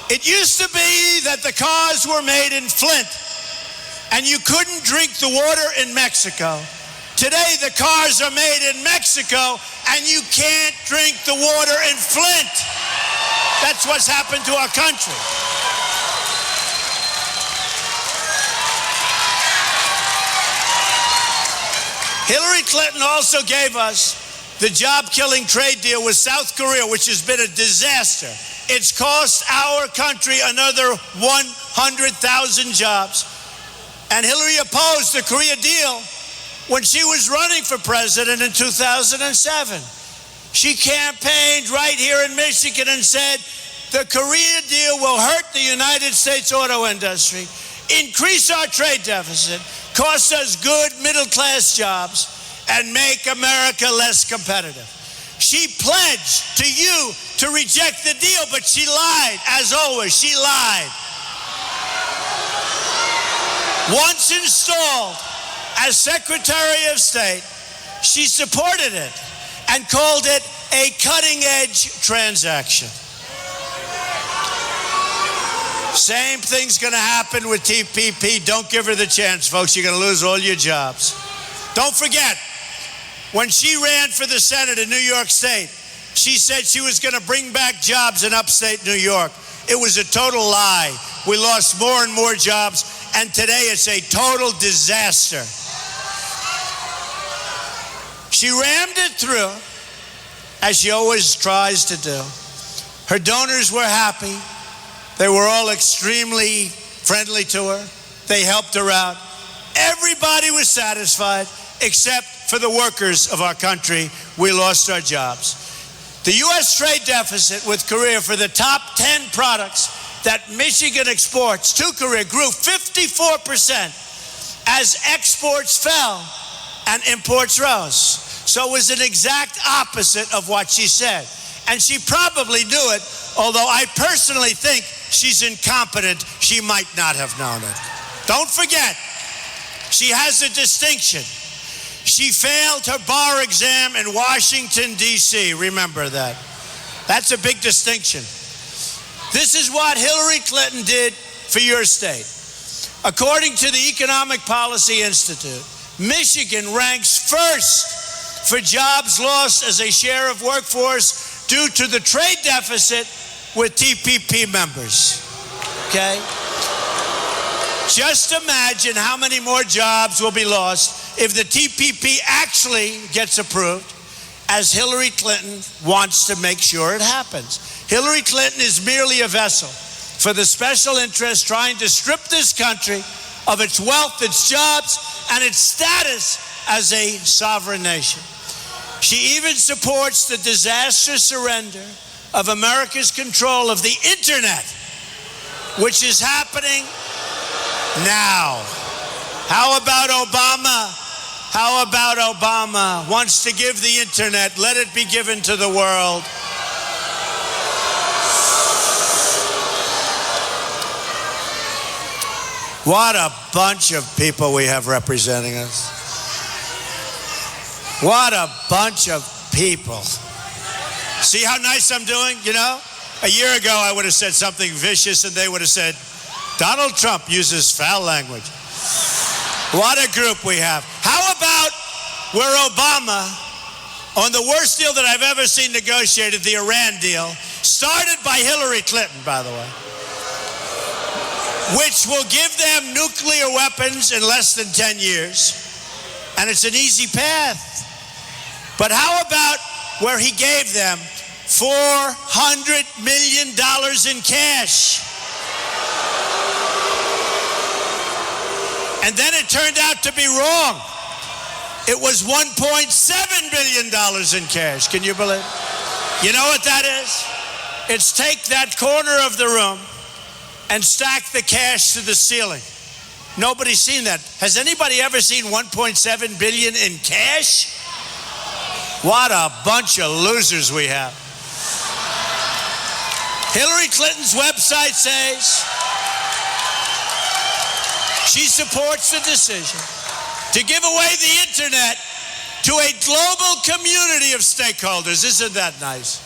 it used to be that the cars were made in Flint and you couldn't drink the water in Mexico. Today, the cars are made in Mexico and you can't drink the water in Flint. That's what's happened to our country. Hillary Clinton also gave us the job-killing trade deal with South Korea, which has been a disaster. It's cost our country another 100,000 jobs. And Hillary opposed the Korea deal when she was running for president in 2007. She campaigned right here in Michigan and said, the Korea deal will hurt the United States auto industry, increase our trade deficit, cost us good middle-class jobs, and make America less competitive. She pledged to you to reject the deal, but she lied. As always, she lied. Once installed as Secretary of State, she supported it and called it a cutting-edge transaction. Same thing's going to happen with TPP. Don't give her the chance, folks. You're going to lose all your jobs. Don't forget, when she ran for the Senate in New York State, she said she was going to bring back jobs in upstate New York. It was a total lie. We lost more and more jobs, and today it's a total disaster. She rammed it through, as she always tries to do. Her donors were happy. They were all extremely friendly to her. They helped her out. Everybody was satisfied except for the workers of our country. We lost our jobs. The U.S. trade deficit with Korea for the top 10 products that Michigan exports to Korea grew 54% as exports fell and imports rose. So it was an exact opposite of what she said. And she probably knew it, although I personally think she's incompetent. She might not have known it. Don't forget, she has a distinction. She failed her bar exam in Washington, D.C. Remember that. That's a big distinction. This is what Hillary Clinton did for your state. According to the Economic Policy Institute, Michigan ranks first for jobs lost as a share of workforce due to the trade deficit with TPP members. Okay? Just imagine how many more jobs will be lost if the TPP actually gets approved, as Hillary Clinton wants to make sure it happens. Hillary Clinton is merely a vessel for the special interests trying to strip this country of its wealth, its jobs, and its status as a sovereign nation. She even supports the disastrous surrender of America's control of the internet, which is happening now. How about Obama? How about Obama wants to give the internet, let it be given to the world. What a bunch of people we have representing us. What a bunch of people. See how nice I'm doing, you know? A year ago, I would have said something vicious and they would have said, Donald Trump uses foul language. What a group we have. How about where Obama, on the worst deal that I've ever seen negotiated, the Iran deal, started by Hillary Clinton, by the way, which will give them nuclear weapons in less than 10 years. And it's an easy path. But how about where he gave them $400 million in cash? And then it turned out to be wrong. It was $1.7 billion in cash. Can you believe it? You know what that is? It's take that corner of the room and stack the cash to the ceiling. Nobody's seen that. Has anybody ever seen $1.7 billion in cash? What a bunch of losers we have. Hillary Clinton's website says she supports the decision to give away the internet to a global community of stakeholders. Isn't that nice?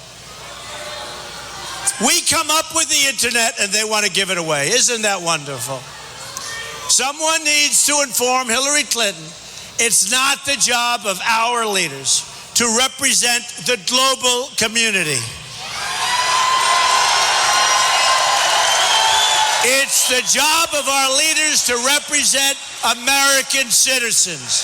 We come up with the internet and they want to give it away. Isn't that wonderful? Someone needs to inform Hillary Clinton it's not the job of our leaders to represent the global community. It's the job of our leaders to represent American citizens.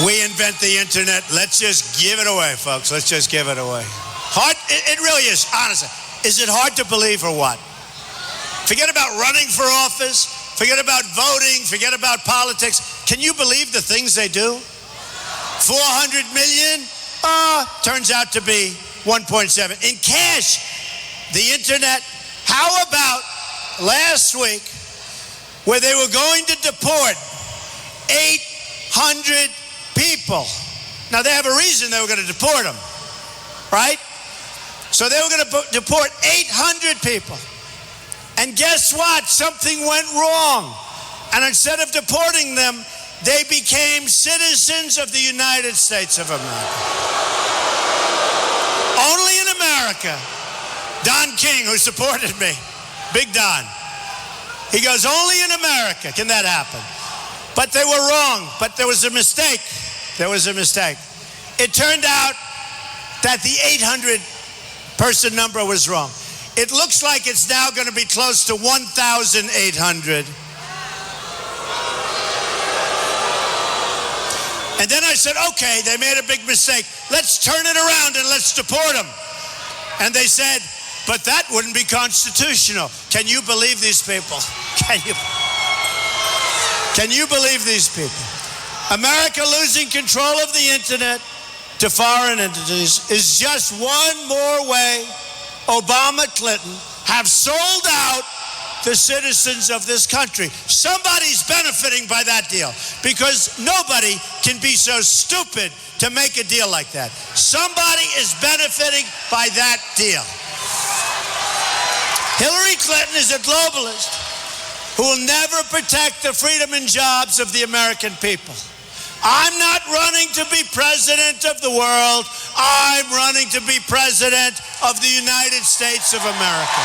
We invent the internet. Let's just give it away, folks. Let's just give it away. Hard, it really is, honestly. Is it hard to believe or what? Forget about running for office. Forget about voting. Forget about politics. Can you believe the things they do? 400 million? Turns out to be 1.7. In cash, the internet. How about last week where they were going to deport 800 people? Now, they have a reason they were going to deport them, right? So they were going to deport 800 people. And guess what? Something went wrong. And instead of deporting them, they became citizens of the United States of America. Only in America. Don King, who supported me, Big Don, he goes, only in America can that happen. But they were wrong. But there was a mistake. There was a mistake. It turned out that the 800-person number was wrong. It looks like it's now going to be close to 1,800. And then I said, okay, they made a big mistake. Let's turn it around and let's deport them. And they said, but that wouldn't be constitutional. Can you believe these people? Can you believe these people? America losing control of the internet to foreign entities is just one more way Obama, Clinton have sold out the citizens of this country. Somebody's benefiting by that deal because nobody can be so stupid to make a deal like that. Somebody is benefiting by that deal. Hillary Clinton is a globalist who will never protect the freedom and jobs of the American people. I'm not running to be president of the world. I'm running to be president of the United States of America.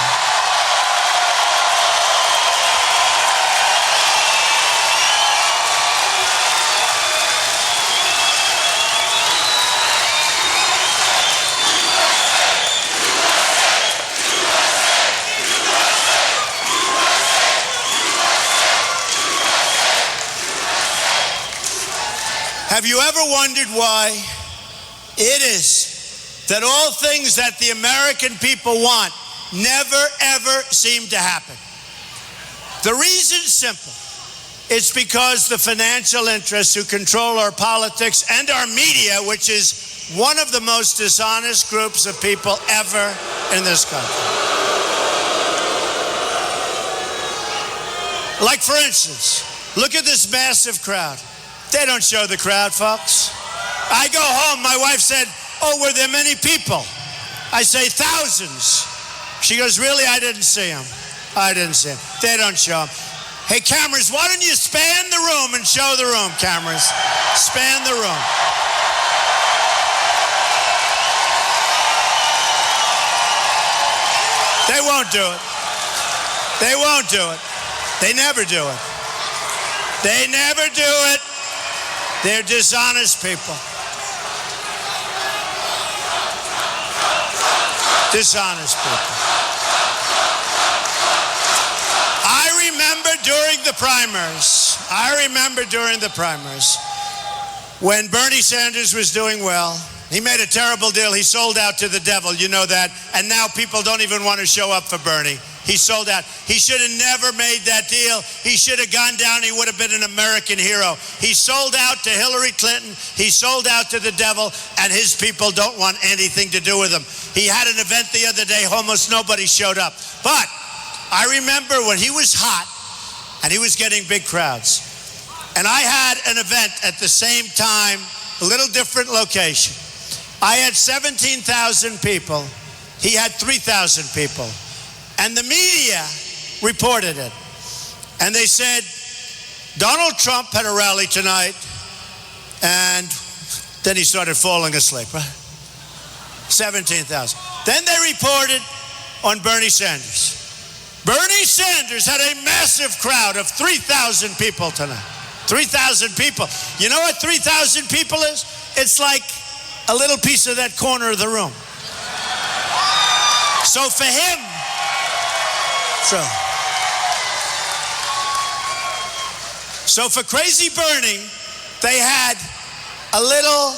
Have you ever wondered why it is that all things that the American people want never, ever seem to happen? The reason's simple. It's because the financial interests who control our politics and our media, which is one of the most dishonest groups of people ever in this country. Like, for instance, look at this massive crowd. They don't show the crowd, folks. I go home, my wife said, oh, were there many people? I say thousands. She goes, really? I didn't see them. I didn't see them. They don't show them. Hey, cameras, why don't you span the room and show the room, cameras? Span the room. They won't do it. They won't do it. They never do it. They never do it. They're dishonest people. Dishonest people. I remember during the primaries when Bernie Sanders was doing well. He made a terrible deal. He sold out to the devil, you know that. And now people don't even want to show up for Bernie. He sold out. He should have never made that deal. He should have gone down. He would have been an American hero. He sold out to Hillary Clinton. He sold out to the devil, and his people don't want anything to do with him. He had an event the other day. Almost nobody showed up. But I remember when he was hot, and he was getting big crowds. And I had an event at the same time, a little different location. I had 17,000 people. He had 3,000 people. And the media reported it. And they said, Donald Trump had a rally tonight, and then he started falling asleep, right? 17,000. Then they reported on Bernie Sanders. Bernie Sanders had a massive crowd of 3,000 people tonight. 3,000 people. You know what 3,000 people is? It's like a little piece of that corner of the room. So for him, So for Crazy Bernie, they had a little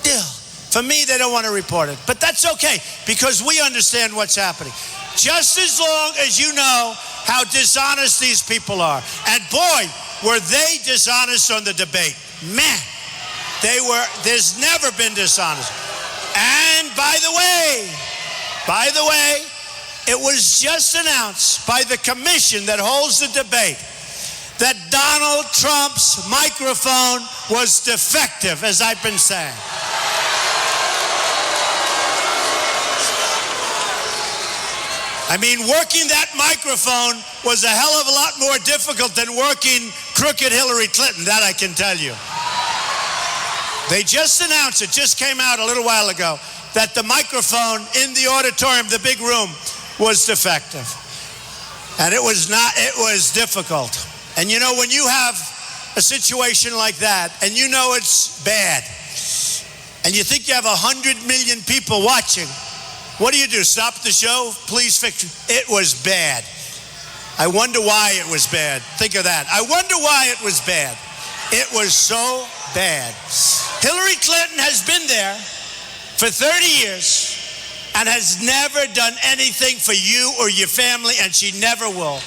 deal. For me, they don't want to report it. But that's okay, because we understand what's happening. Just as long as you know how dishonest these people are. And boy, were they dishonest on the debate. Man, there's never been dishonest. And by the way, it was just announced by the commission that holds the debate that Donald Trump's microphone was defective, as I've been saying. I mean, working that microphone was a hell of a lot more difficult than working crooked Hillary Clinton, that I can tell you. They just announced, it just came out a little while ago, that the microphone in the auditorium, the big room, was defective. And it was difficult. And you know, when you have a situation like that, and you know it's bad, and you think you have 100 million people watching, what do? Stop the show? Please fix it. It was bad. I wonder why it was bad. Think of that. I wonder why it was bad. It was so bad. Hillary Clinton has been there for 30 years and has never done anything for you or your family, and she never will.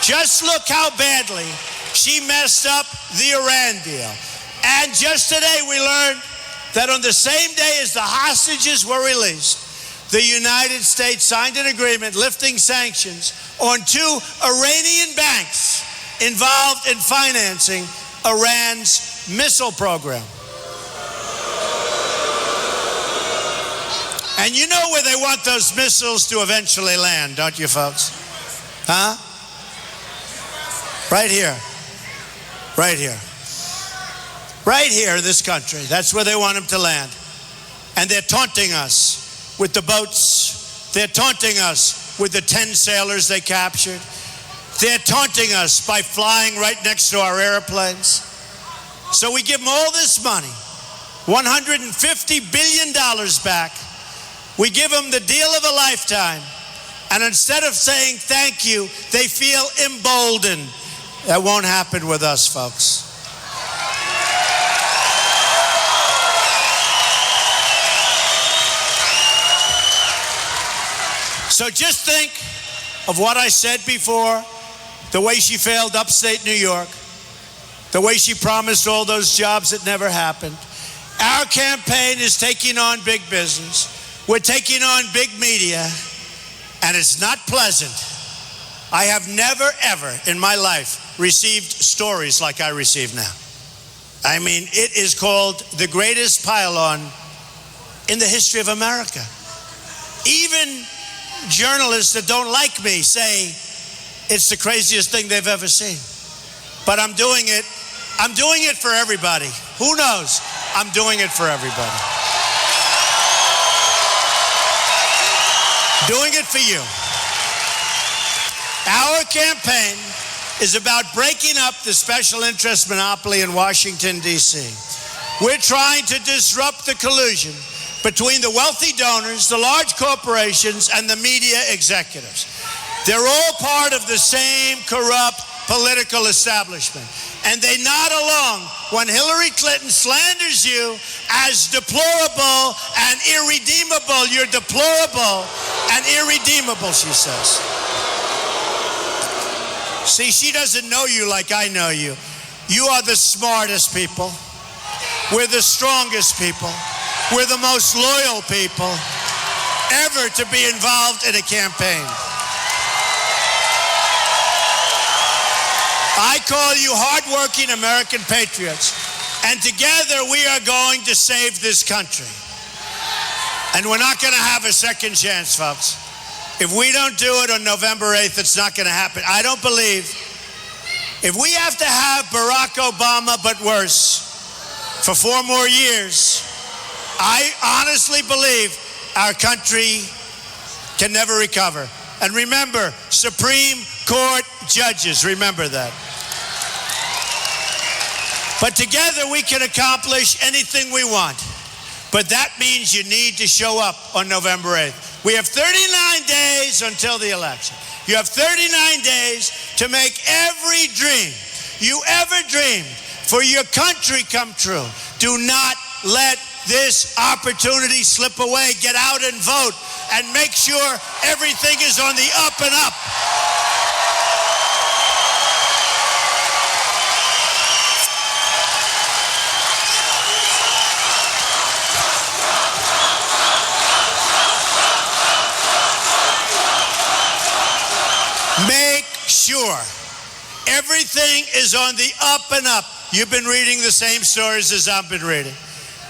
Just look how badly she messed up the Iran deal. And just today we learned that on the same day as the hostages were released, the United States signed an agreement lifting sanctions on 2 Iranian banks involved in financing Iran's missile program. And you know where they want those missiles to eventually land, don't you, folks? Huh? Right here. Right here. Right here in this country. That's where they want them to land. And they're taunting us with the boats. They're taunting us with the 10 sailors they captured. They're taunting us by flying right next to our airplanes. So we give them all this money, $150 billion back. We give them the deal of a lifetime. And instead of saying thank you, they feel emboldened. That won't happen with us, folks. So just think of what I said before, the way she failed upstate New York, the way she promised all those jobs that never happened. Our campaign is taking on big business. We're taking on big media, and it's not pleasant. I have never, ever in my life received stories like I receive now. I mean, it is called the greatest pile-on in the history of America. Even journalists that don't like me say it's the craziest thing they've ever seen. But I'm doing it. I'm doing it for everybody. Who knows? I'm doing it for everybody. Doing it for you. Our campaign is about breaking up the special interest monopoly in Washington, D.C. We're trying to disrupt the collusion between the wealthy donors, the large corporations, and the media executives. They're all part of the same corrupt political establishment. And they nod along when Hillary Clinton slanders you as deplorable and irredeemable. You're deplorable and irredeemable, she says. See, she doesn't know you like I know you. You are the smartest people. We're the strongest people. We're the most loyal people ever to be involved in a campaign. I call you hardworking American patriots, and together we are going to save this country. And we're not going to have a second chance, folks. If we don't do it on November 8th, it's not going to happen. I don't believe if we have to have Barack Obama, but worse, for 4 more years, I honestly believe our country can never recover. And remember, Supreme Court judges, remember that. But together we can accomplish anything we want. But that means you need to show up on November 8th. We have 39 days until the election. You have 39 days to make every dream you ever dreamed for your country come true. Do not let this opportunity slip away. Get out and vote and make sure everything is on the up and up. Make sure everything is on the up and up. You've been reading the same stories as I've been reading.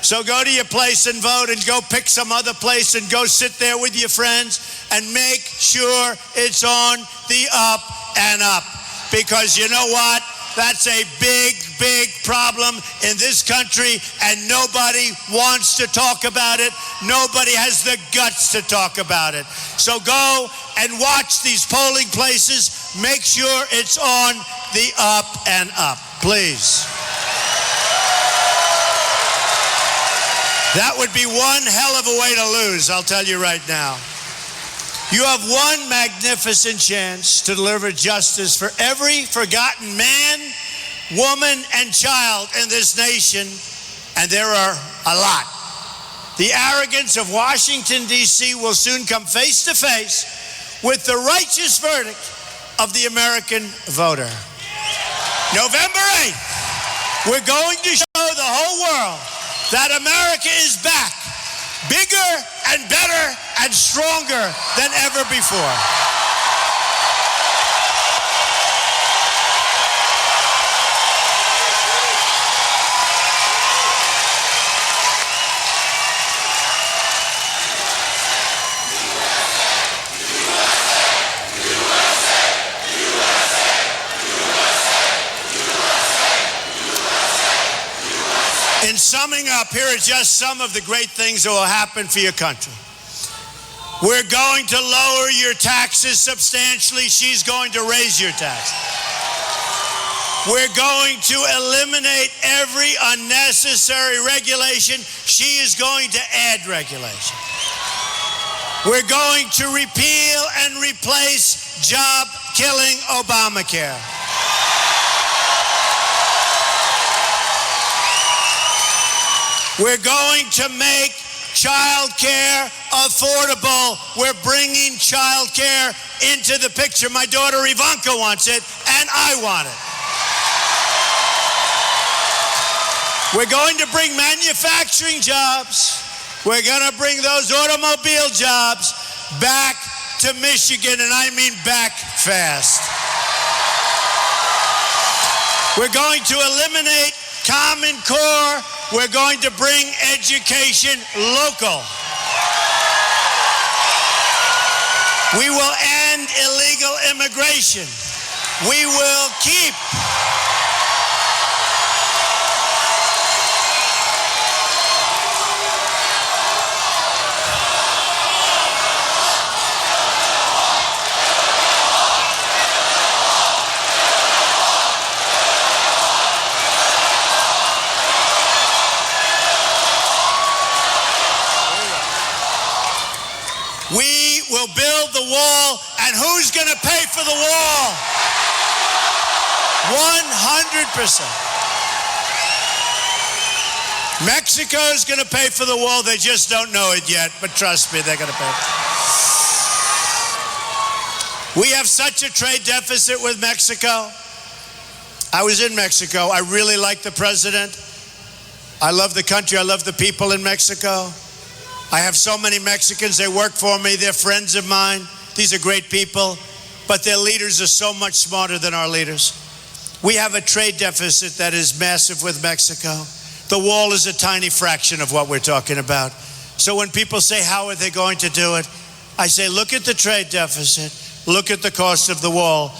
So go to your place and vote, and go pick some other place and go sit there with your friends and make sure it's on the up and up. Because you know what? That's a big, big problem in this country, and nobody wants to talk about it. Nobody has the guts to talk about it. So go and watch these polling places. Make sure it's on the up and up, please. That would be one hell of a way to lose, I'll tell you right now. You have one magnificent chance to deliver justice for every forgotten man, woman, and child in this nation, and there are a lot. The arrogance of Washington, D.C. will soon come face to face with the righteous verdict of the American voter. November 8th, we're going to show the whole world that America is back, bigger and better and stronger than ever before. In summing up, here are just some of the great things that will happen for your country. We're going to lower your taxes substantially. She's going to raise your taxes. We're going to eliminate every unnecessary regulation. She is going to add regulation. We're going to repeal and replace job-killing Obamacare. We're going to make child care affordable. We're bringing child care into the picture. My daughter Ivanka wants it, and I want it. We're going to bring manufacturing jobs. We're going to bring those automobile jobs back to Michigan, and I mean back fast. We're going to eliminate Common Core. We're going to bring education local. We will end illegal immigration. We will keep We will build the wall, and who's going to pay for the wall? 100%. Mexico's going to pay for the wall. They just don't know it yet, but trust me, they're going to pay. We have such a trade deficit with Mexico. I was in Mexico. I really like the president. I love the country. I love the people in Mexico. I have so many Mexicans. They work for me. They're friends of mine. These are great people, but their leaders are so much smarter than our leaders. We have a trade deficit that is massive with Mexico. The wall is a tiny fraction of what we're talking about. So when people say, how are they going to do it? I say, look at the trade deficit. Look at the cost of the wall.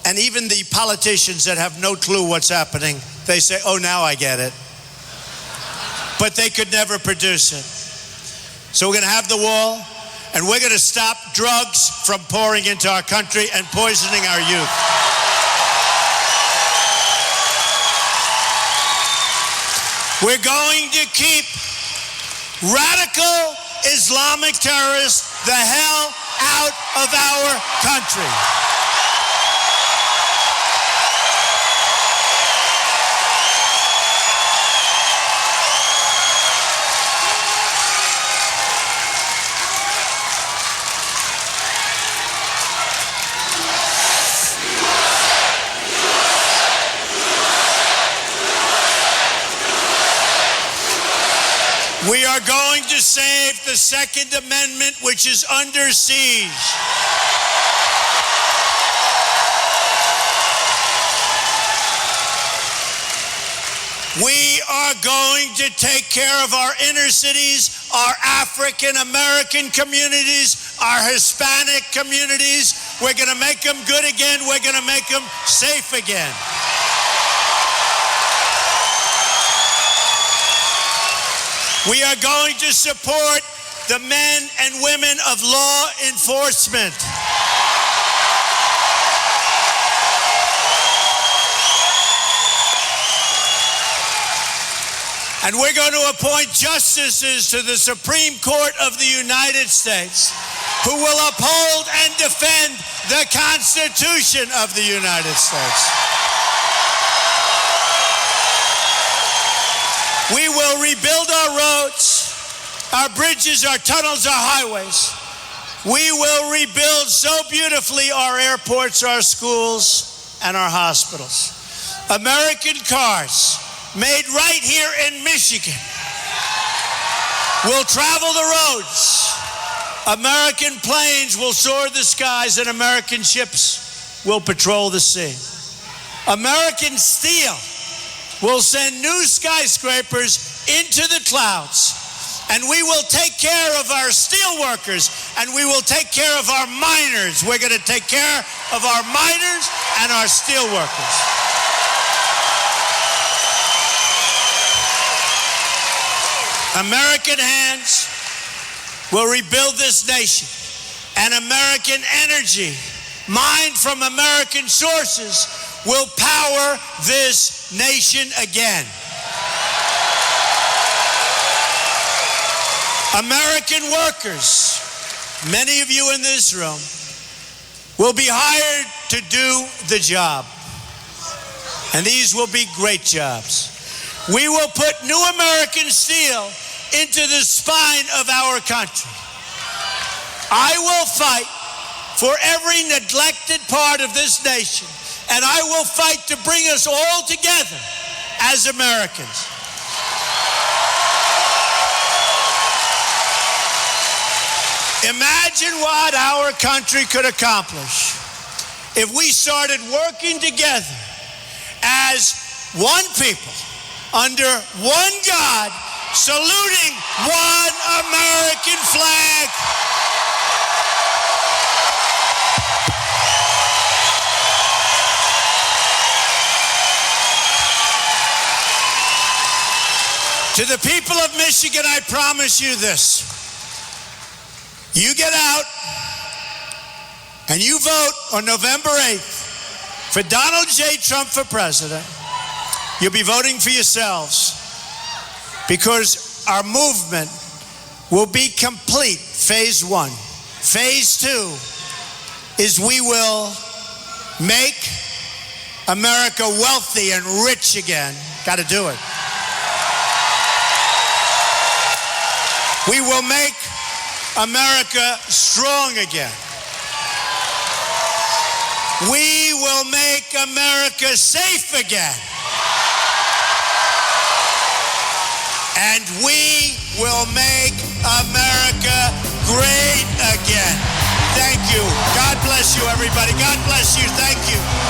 And even the politicians that have no clue what's happening, they say, oh, now I get it. But they could never produce it. So we're going to have the wall, and we're going to stop drugs from pouring into our country and poisoning our youth. We're going to keep radical Islamic terrorists the hell out of our country. We are going to save the Second Amendment, which is under siege. We are going to take care of our inner cities, our African American communities, our Hispanic communities. We're going to make them good again. We're going to make them safe again. We are going to support the men and women of law enforcement. And we're going to appoint justices to the Supreme Court of the United States who will uphold and defend the Constitution of the United States. We will rebuild our roads, our bridges, our tunnels, our highways. We will rebuild so beautifully our airports, our schools, and our hospitals. American cars made right here in Michigan will travel the roads. American planes will soar the skies, and American ships will patrol the sea. American steel will send new skyscrapers into the clouds. And we will take care of our steel workers, and we will take care of our miners. We're going to take care of our miners and our steel workers. American hands will rebuild this nation, and American energy, mined from American sources, will power this nation again. American workers, many of you in this room, will be hired to do the job. And these will be great jobs. We will put new American steel into the spine of our country. I will fight for every neglected part of this nation, and I will fight to bring us all together as Americans. Imagine what our country could accomplish if we started working together as one people, under one God, saluting one American flag. To the people of Michigan, I promise you this. You get out and you vote on November 8th for Donald J. Trump for president. You'll be voting for yourselves, because our movement will be complete, phase one. Phase two is we will make America wealthy and rich again. Got to do it. We will make America strong again. We will make America safe again. And we will make America great again. Thank you. God bless you, everybody. God bless you. Thank you.